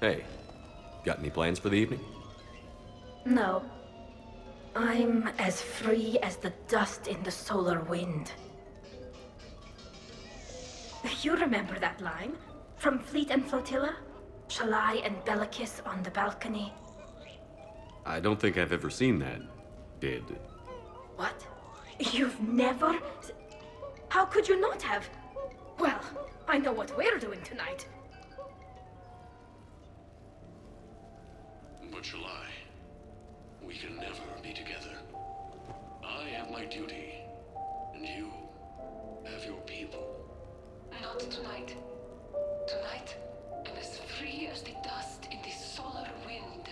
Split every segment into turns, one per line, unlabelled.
Hey, got any plans for the evening?
No. I'm as free as the dust in the solar wind. You remember that line? From Fleet and Flotilla? Shalai and Bellicus on the balcony.
I don't think I've ever seen that. Did.
What? You've never? How could you not have? Well, I know what we're doing tonight.
But Shalai, we can never be together. I have my duty, and you have your people.
Not tonight. Tonight, I'm as free as the dust in the solar wind.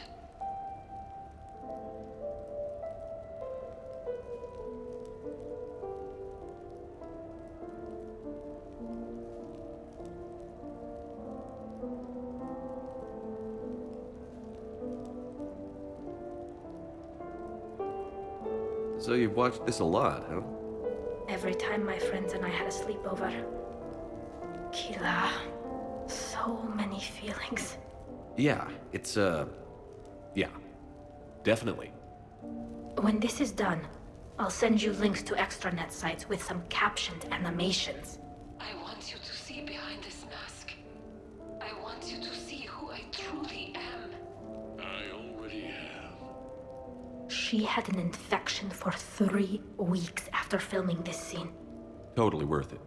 So you've watched this a lot, huh?
Every time my friends and I had a sleepover. Kila. So many feelings.
Yeah, it's, yeah. Definitely.
When this is done, I'll send you links to extranet sites with some captioned animations.
I want you to see behind this mask. I want you to see who I truly am.
I already have.
She had an infection for 3 weeks after filming this scene.
Totally worth it.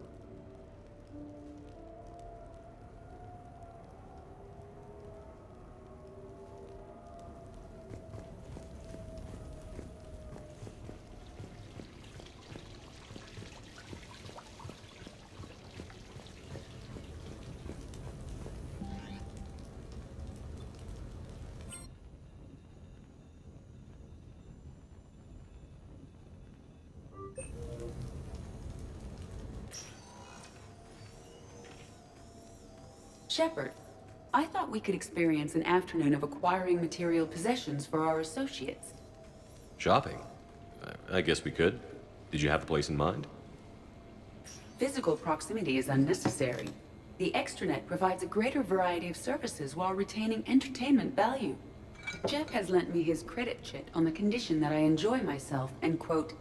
Shepard, I thought we could experience an afternoon of acquiring material possessions for our associates.
Shopping? I guess we could. Did you have a place in mind?
Physical proximity is unnecessary. The extranet provides a greater variety of services while retaining entertainment value. Jeff has lent me his credit chit on the condition that I enjoy myself and, quote,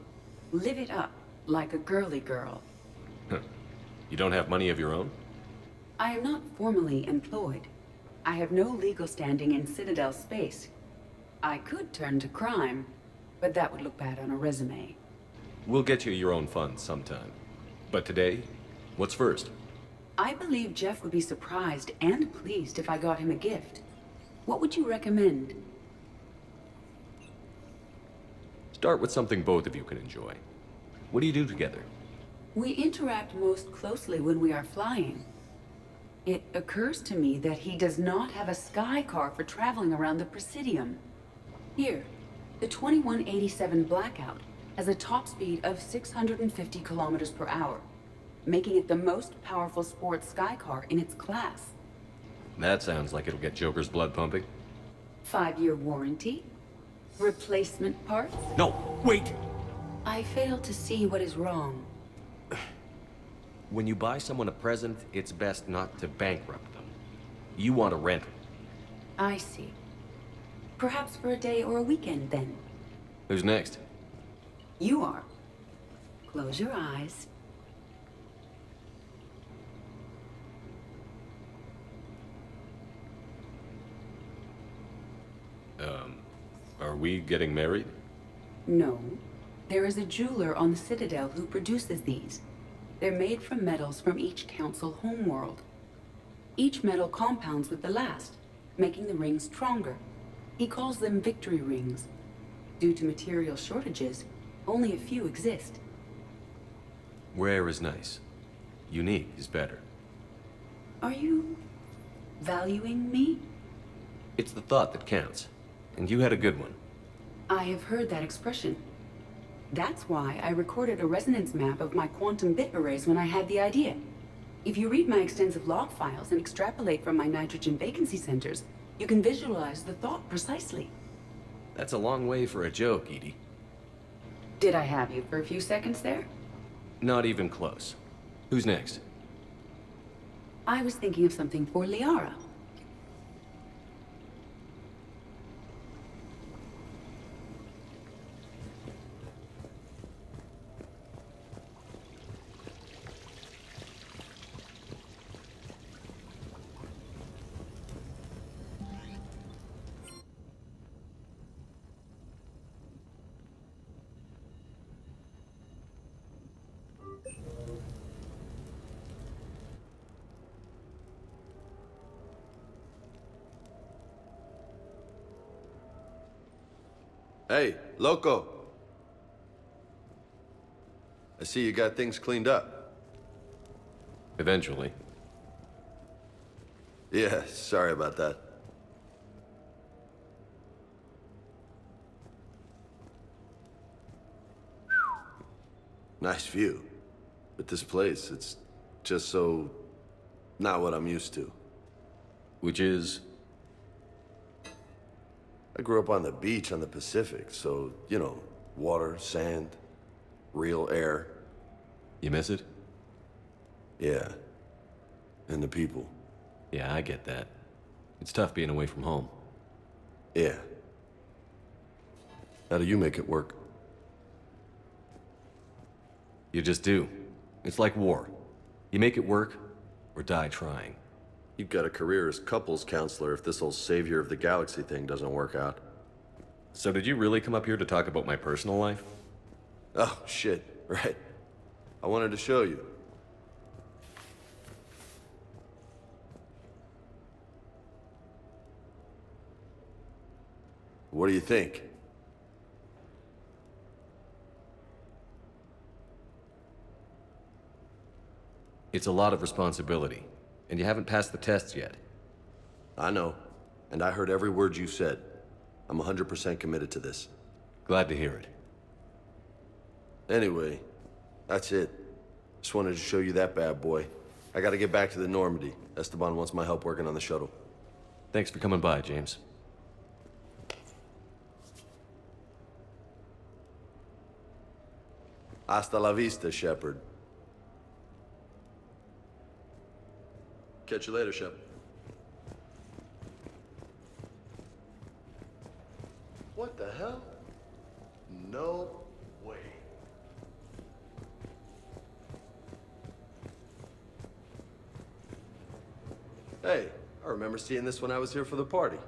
live it up like a girly girl.
You don't have money of your own?
I am not formally employed. I have no legal standing in Citadel space. I could turn to crime, but that would look bad on a resume.
We'll get you your own funds sometime. But today, what's first?
I believe Jeff would be surprised and pleased if I got him a gift. What would you recommend?
Start with something both of you can enjoy. What do you do together?
We interact most closely when we are flying. It occurs to me that he does not have a sky car for traveling around the Presidium. Here, the 2187 Blackout has a top speed of 650 kilometers per hour, making it the most powerful sports sky car in its class.
That sounds like it'll get Joker's blood pumping.
5-year warranty? Replacement parts?
No, wait!
I fail to see what is wrong.
When you buy someone a present, it's best not to bankrupt them. You want to rent it.
I see. Perhaps for a day or a weekend, then.
Who's next?
You are. Close your eyes.
Are we getting married?
No. There is a jeweler on the Citadel who produces these. They're made from metals from each council homeworld. Each metal compounds with the last, making the rings stronger. He calls them victory rings. Due to material shortages, only a few exist.
Rare is nice. Unique is better.
Are you valuing me?
It's the thought that counts. And you had a good one.
I have heard that expression. That's why I recorded a resonance map of my quantum bit arrays when I had the idea. If you read my extensive log files and extrapolate from my nitrogen vacancy centers, you can visualize the thought precisely.
That's a long way for a joke, Edie.
Did I have you for a few seconds there?
Not even close. Who's next?
I was thinking of something for Liara.
Hey, Loco. I see you got things cleaned up.
Eventually.
Yeah, sorry about that. Nice view. But this place, it's just so... not what I'm used to.
Which is...
I grew up on the beach on the Pacific, so, you know, water, sand, real air.
You miss it?
Yeah. And the people.
Yeah, I get that. It's tough being away from home.
Yeah. How do you make it work?
You just do. It's like war. You make it work, or die trying.
You've got a career as couples counselor if this whole savior of the galaxy thing doesn't work out.
So did you really come up here to talk about my personal life?
Oh, shit. Right. I wanted to show you. What do you think?
It's a lot of responsibility, and you haven't passed the tests yet.
I know. And I heard every word you said. I'm 100% committed to this.
Glad to hear it.
Anyway, that's it. Just wanted to show you that bad boy. I gotta get back to the Normandy. Esteban wants my help working on the shuttle.
Thanks for coming by, James.
Hasta la vista, Shepard. Catch you later, Shep. What the hell? No way. Hey, I remember seeing this when I was here for the party.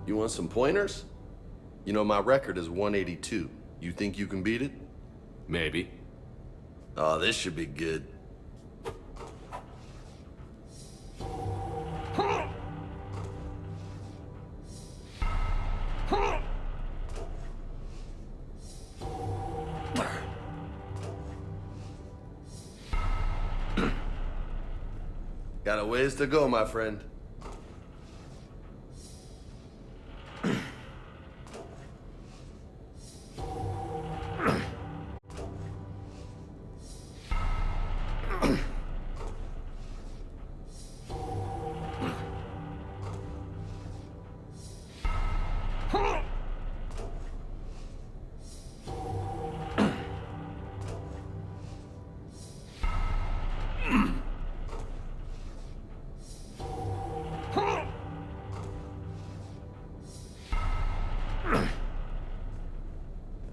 You want some pointers? You know, my record is 182. You think you can beat it?
Maybe.
Oh, this should be good. Got a ways to go, my friend.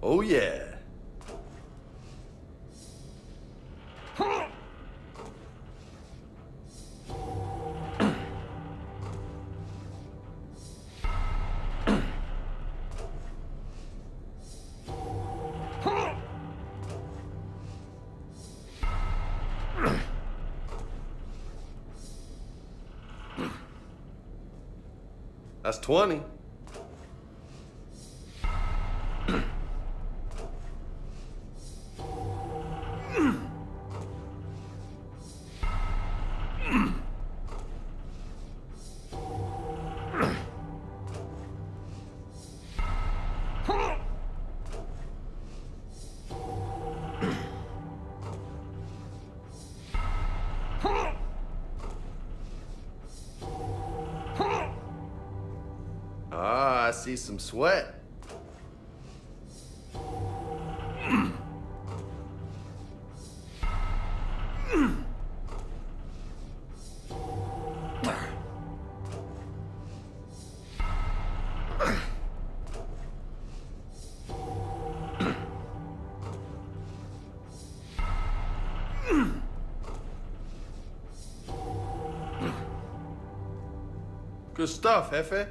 Oh, yeah. That's 20. Ah, I see some sweat. Good stuff, Jefe.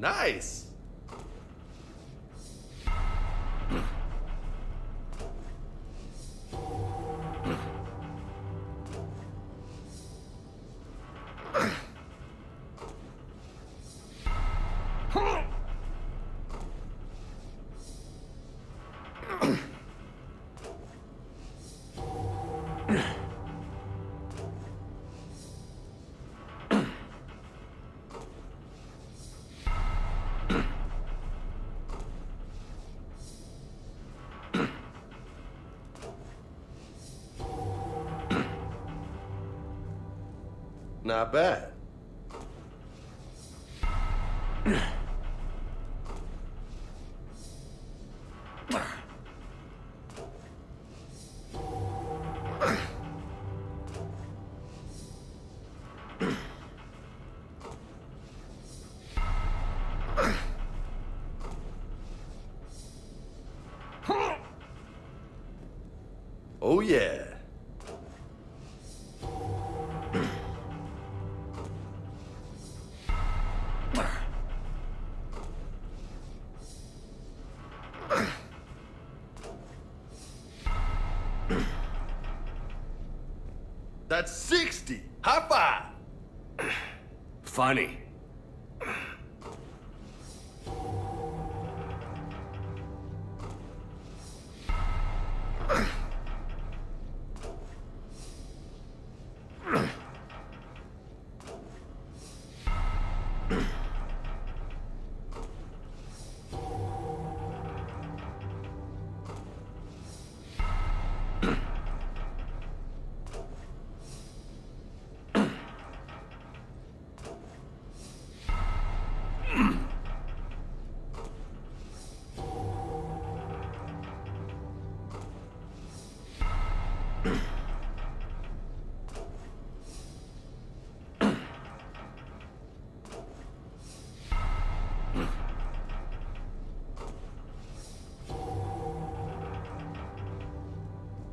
Nice. Not bad. Oh yeah. That's 60. High five.
Funny.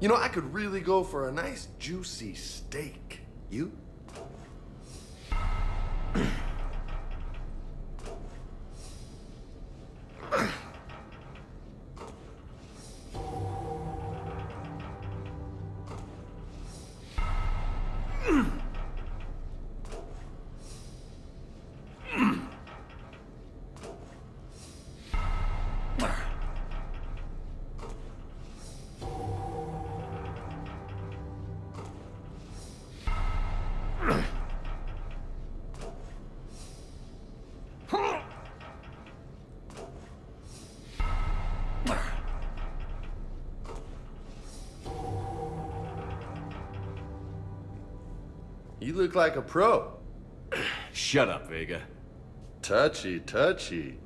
You know, I could really go for a nice juicy steak. You? You look like a pro.
Shut up, Vega.
Touchy, touchy.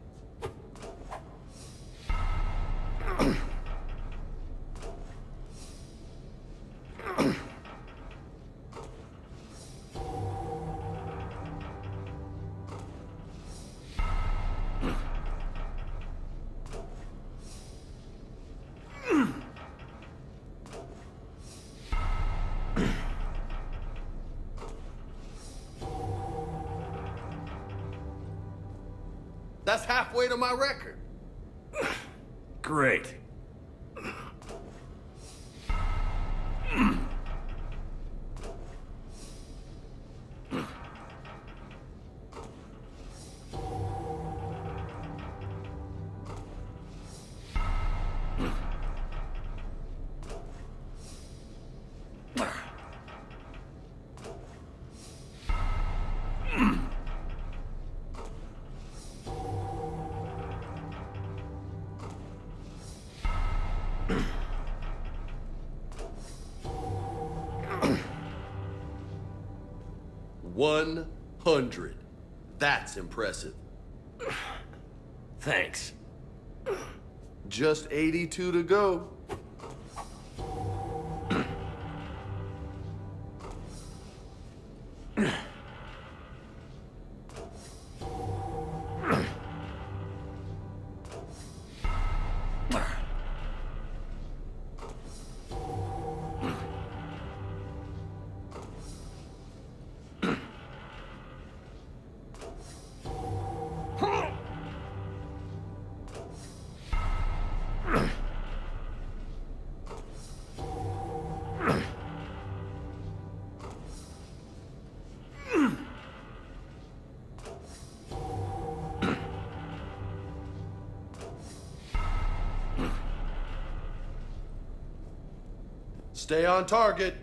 That's halfway to my record.
Great.
$100. That's impressive.
Thanks.
Just 82 to go. Stay on target.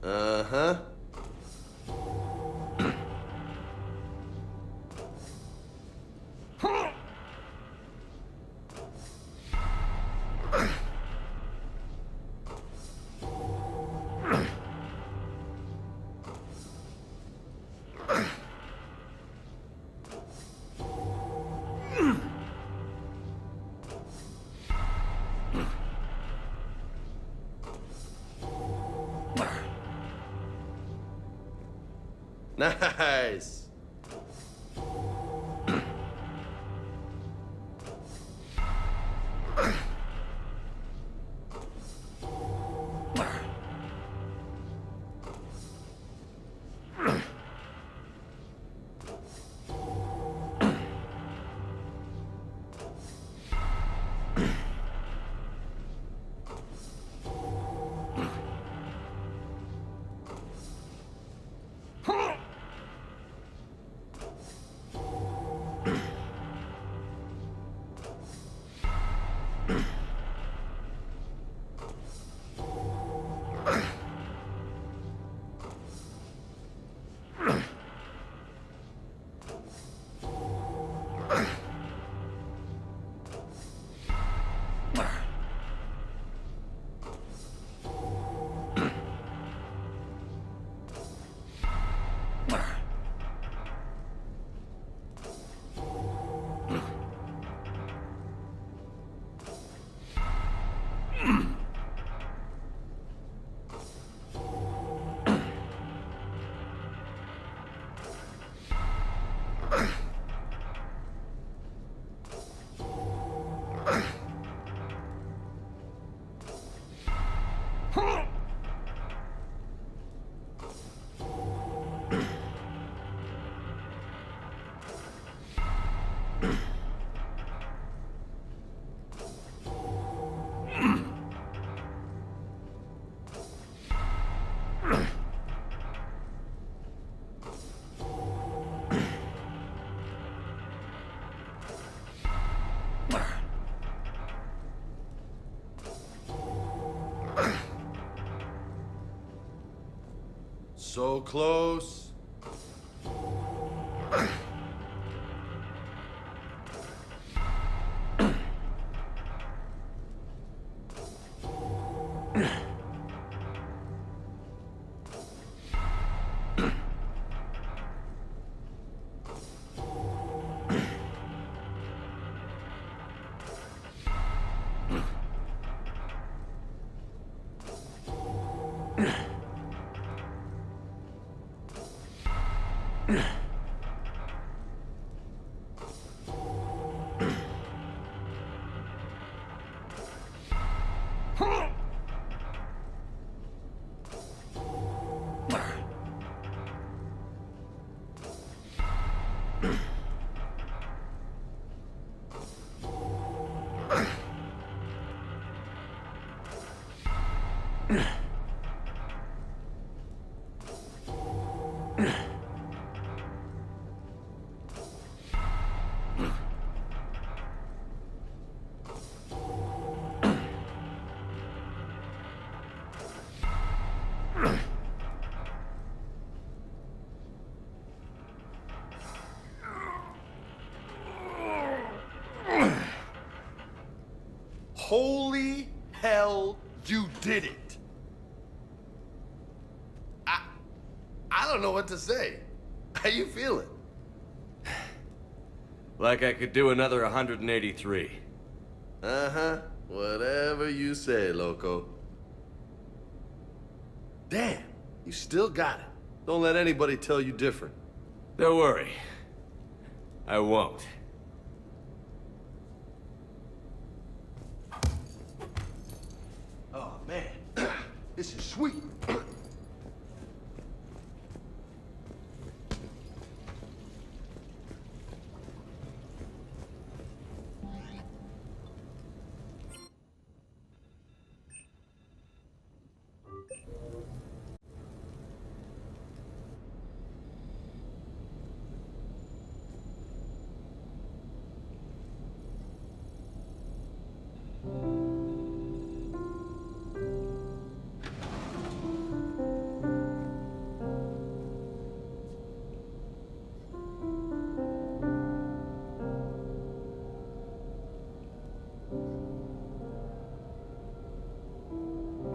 Uh-huh. Nice. So close. Holy hell, you did it! what to say. How you feeling?
Like I could do another 183.
Uh-huh. Whatever you say, loco. Damn, you still got it. Don't let anybody tell you different.
Don't worry. I won't.
Oh, man. This is sweet.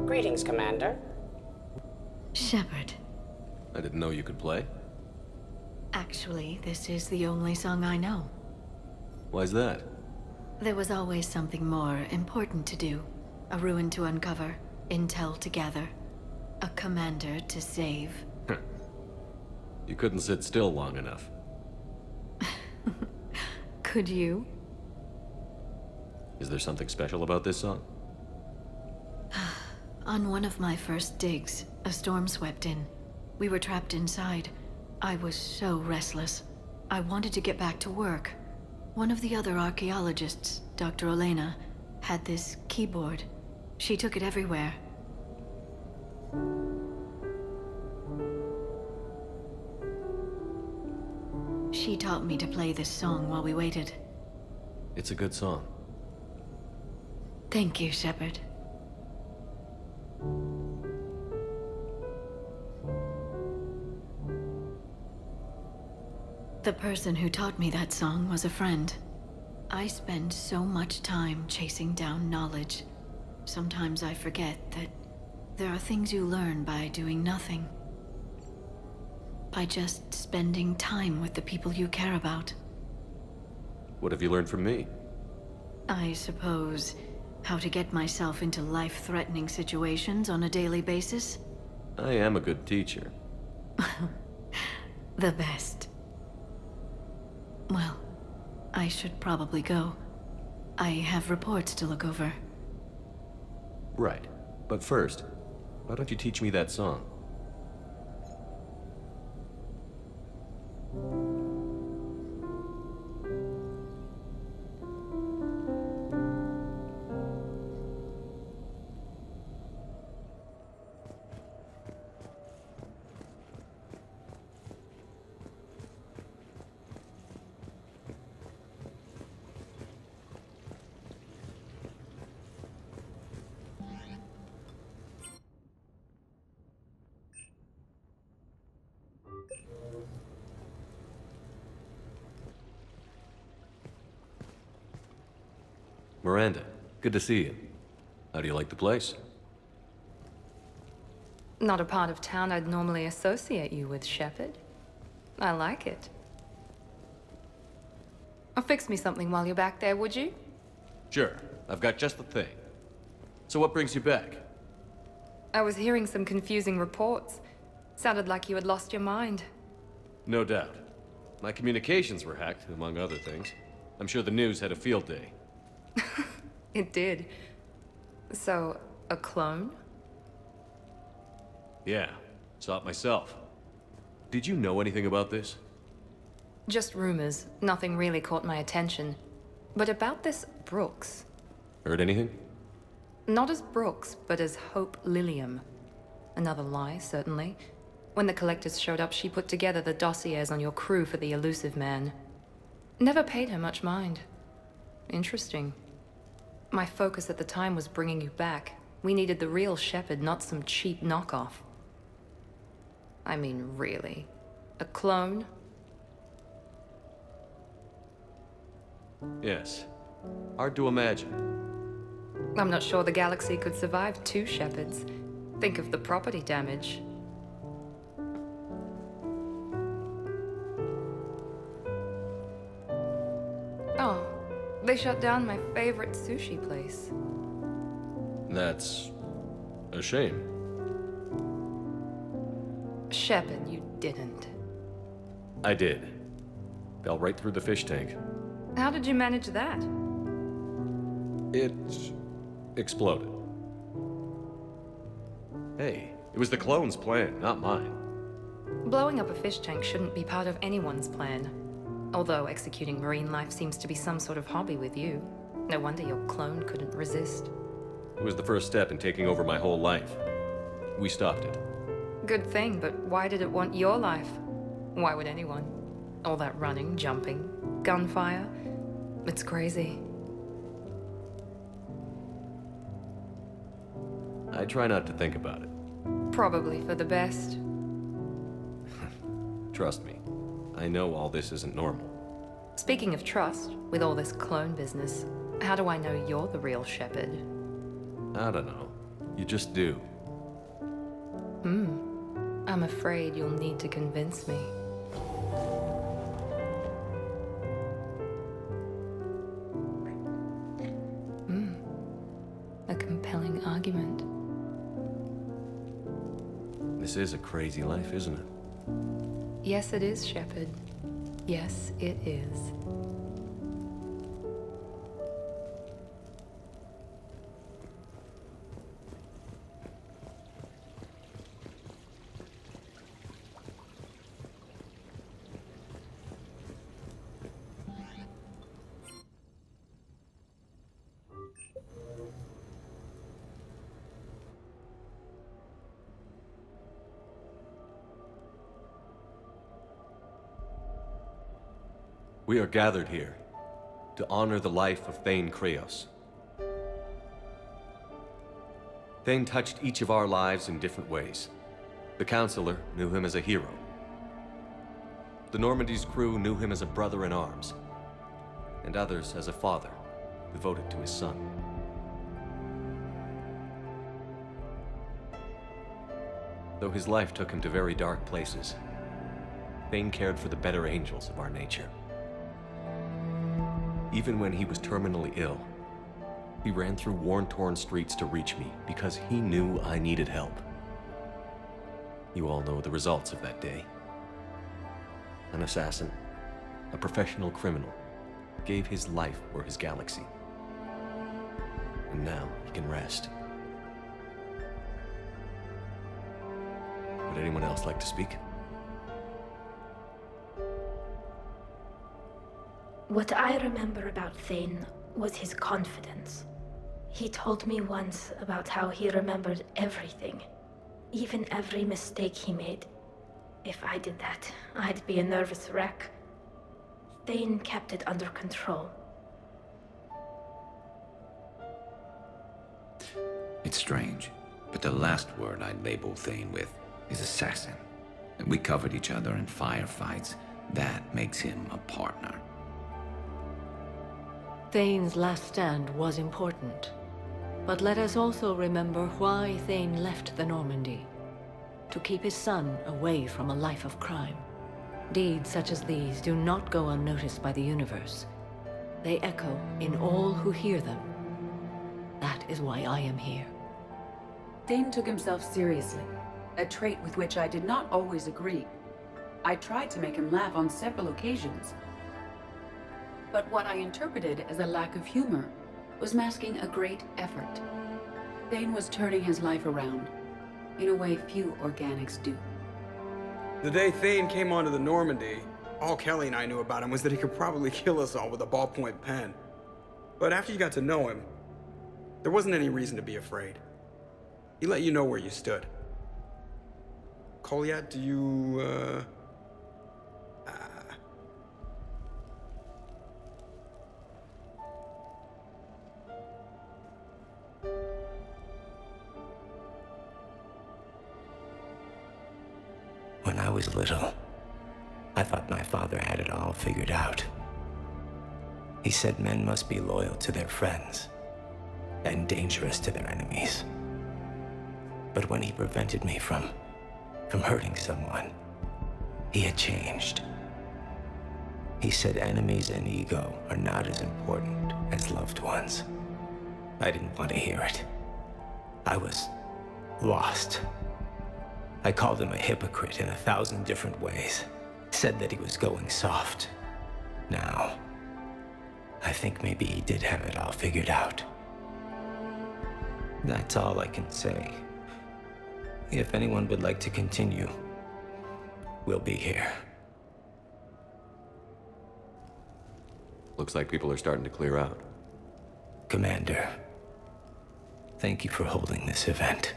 Greetings, Commander.
Shepard.
I didn't know you could play.
Actually, this is the only song I know.
Why's that?
There was always something more important to do. A ruin to uncover, intel to gather, a commander to save.
You couldn't sit still long enough.
Could you?
Is there something special about this song?
On one of my first digs, a storm swept in. We were trapped inside. I was so restless. I wanted to get back to work. One of the other archaeologists, Dr. Olena, had this keyboard. She took it everywhere. She taught me to play this song while we waited.
It's a good song.
Thank you, Shepard. The person who taught me that song was a friend. I spend so much time chasing down knowledge. Sometimes I forget that there are things you learn by doing nothing. By just spending time with the people you care about.
What have you learned from me?
I suppose how to get myself into life-threatening situations on a daily basis?
I am a good teacher.
The best. Well, I should probably go. I have reports to look over.
Right. But first, why don't you teach me that song? Miranda, good to see you. How do you like the place?
Not a part of town I'd normally associate you with, Shepard. I like it. Fix me something while you're back there, would you?
Sure. I've got just the thing. So what brings you back?
I was hearing some confusing reports. Sounded like you had lost your mind.
No doubt. My communications were hacked, among other things. I'm sure the news had a field day.
It did. So, a clone?
Yeah, saw it myself. Did you know anything about this?
Just rumors. Nothing really caught my attention. But about this Brooks.
Heard anything?
Not as Brooks, but as Hope Lilium. Another lie, certainly. When the collectors showed up, she put together the dossiers on your crew for the elusive man. Never paid her much mind. Interesting. My focus at the time was bringing you back. We needed the real Shepard, not some cheap knockoff. I mean, really. A clone?
Yes. Hard to imagine.
I'm not sure the galaxy could survive two Shepards. Think of the property damage. Oh, they shut down my favorite sushi place.
That's a shame.
Shepard, you didn't.
I did. Fell right through the fish tank.
How did you manage that?
It exploded. Hey, it was the clone's plan, not mine.
Blowing up a fish tank shouldn't be part of anyone's plan. Although executing marine life seems to be some sort of hobby with you. No wonder your clone couldn't resist.
It was the first step in taking over my whole life. We stopped it.
Good thing, but why did it want your life? Why would anyone? All that running, jumping, gunfire. It's crazy.
I try not to think about it.
Probably for the best.
Trust me, I know all this isn't normal.
Speaking of trust, with all this clone business, how do I know you're the real Shepard?
I don't know. You just do.
I'm afraid you'll need to convince me. A compelling argument.
This is a crazy life, isn't it?
Yes, it is, Shepard. Yes, it is.
We are gathered here to honor the life of Thane Kreos. Thane touched each of our lives in different ways. The Counselor knew him as a hero. The Normandy's crew knew him as a brother in arms, and others as a father devoted to his son. Though his life took him to very dark places, Thane cared for the better angels of our nature. Even when he was terminally ill, he ran through worn-torn streets to reach me because he knew I needed help. You all know the results of that day. An assassin, a professional criminal, gave his life for his galaxy. And now he can rest. Would anyone else like to speak?
What I remember about Thane was his confidence. He told me once about how he remembered everything, even every mistake he made. If I did that, I'd be a nervous wreck. Thane kept it under control.
It's strange, but the last word I'd label Thane with is assassin. We covered each other in firefights. That makes him a partner.
Thane's last stand was important. But let us also remember why Thane left the Normandy. To keep his son away from a life of crime. Deeds such as these do not go unnoticed by the universe. They echo in all who hear them. That is why I am here.
Thane took himself seriously, a trait with which I did not always agree. I tried to make him laugh on several occasions. But what I interpreted as a lack of humor was masking a great effort. Thane was turning his life around, in a way few organics do.
The day Thane came onto the Normandy, all Kelly and I knew about him was that he could probably kill us all with a ballpoint pen. But after you got to know him, there wasn't any reason to be afraid. He let you know where you stood. Kolyat, do you,
When I was little, I thought my father had it all figured out. He said men must be loyal to their friends and dangerous to their enemies. But when he prevented me from hurting someone, he had changed. He said enemies and ego are not as important as loved ones. I didn't want to hear it. I was lost. I called him a hypocrite in 1,000 different ways. Said that he was going soft. Now, I think maybe he did have it all figured out. That's all I can say. If anyone would like to continue, we'll be here.
Looks like people are starting to clear out.
Commander, thank you for holding this event.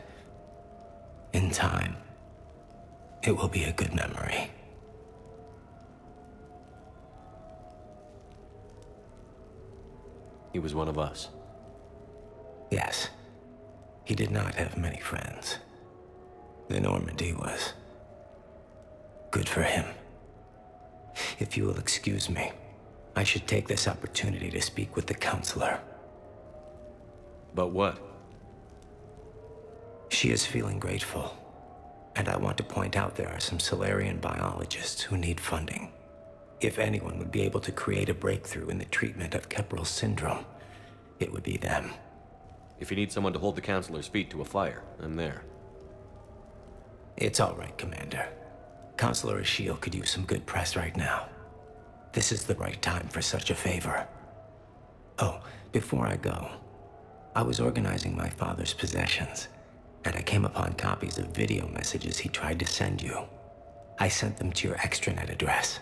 In time, it will be a good memory.
He was one of us.
Yes. He did not have many friends. The Normandy was good for him. If you will excuse me, I should take this opportunity to speak with the counselor.
But what?
She is feeling grateful, and I want to point out there are some Solarian biologists who need funding. If anyone would be able to create a breakthrough in the treatment of Kepral syndrome, it would be them.
If you need someone to hold the counselor's feet to a fire, I'm there.
It's all right, Commander. Counselor Ashiel could use some good press right now. This is the right time for such a favor. Oh, before I go, I was organizing my father's possessions, and I came upon copies of video messages he tried to send you. I sent them to your extranet address.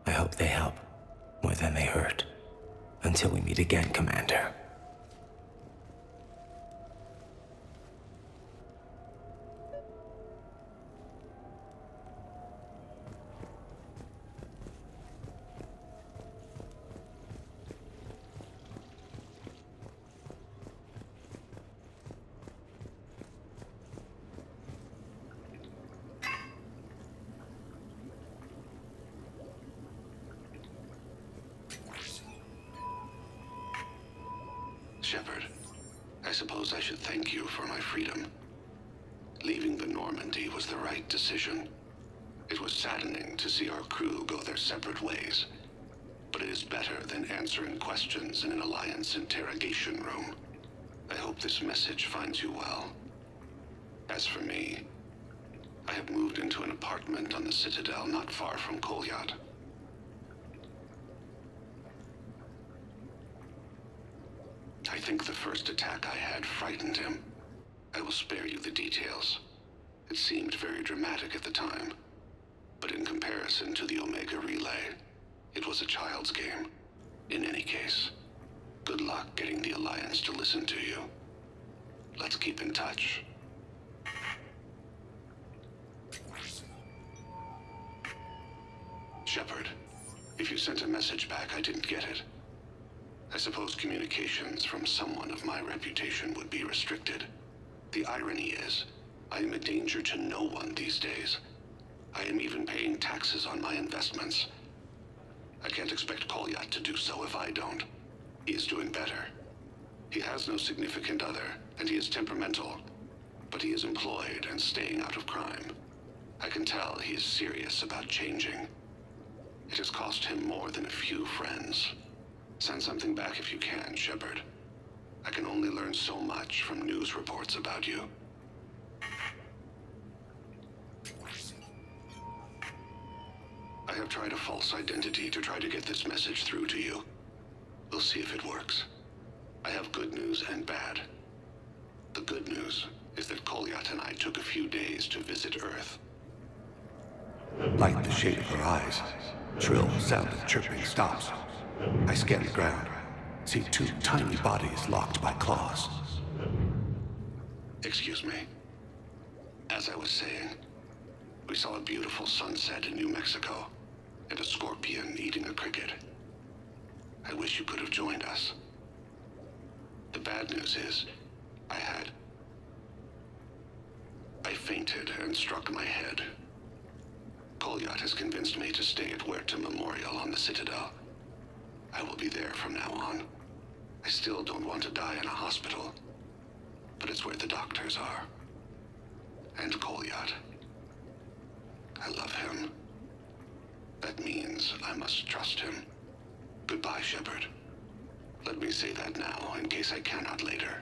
I hope they help more than they hurt. Until we meet again, Commander.
Shepard, I suppose I should thank you for my freedom. Leaving the Normandy was the right decision. It was saddening to see our crew go their separate ways, but it is better than answering questions in an Alliance interrogation room. I hope this message finds you well. As for me, I have moved into an apartment on the Citadel not far from Kolyat. I think the first attack I had frightened him. I will spare you the details. It seemed very dramatic at the time, but in comparison to the Omega Relay, it was a child's game. In any case, good luck getting the Alliance to listen to you. Let's keep in touch. Shepard, if you sent a message back, I didn't get it. I suppose communications from someone of my reputation would be restricted. The irony is, I am a danger to no one these days. I am even paying taxes on my investments. I can't expect Kolyat to do so if I don't. He is doing better. He has no significant other, and he is temperamental. But he is employed and staying out of crime. I can tell he is serious about changing. It has cost him more than a few friends. Send something back if you can, Shepard. I can only learn so much from news reports about you. I have tried a false identity to try to get this message through to you. We'll see if it works. I have good news and bad. The good news is that Kolyat and I took a few days to visit Earth.
Light the shade of her eyes. Shrill sound of chirping stops. I scan the ground. See two tiny bodies locked by claws.
Excuse me. As I was saying, we saw a beautiful sunset in New Mexico, and a scorpion eating a cricket. I wish you could have joined us. The bad news is, I fainted and struck my head. Kolyat has convinced me to stay at Huerta Memorial on the Citadel. I will be there from now on. I still don't want to die in a hospital, but it's where the doctors are. And Kolyat. I love him. That means I must trust him. Goodbye, Shepard. Let me say that now, in case I cannot later.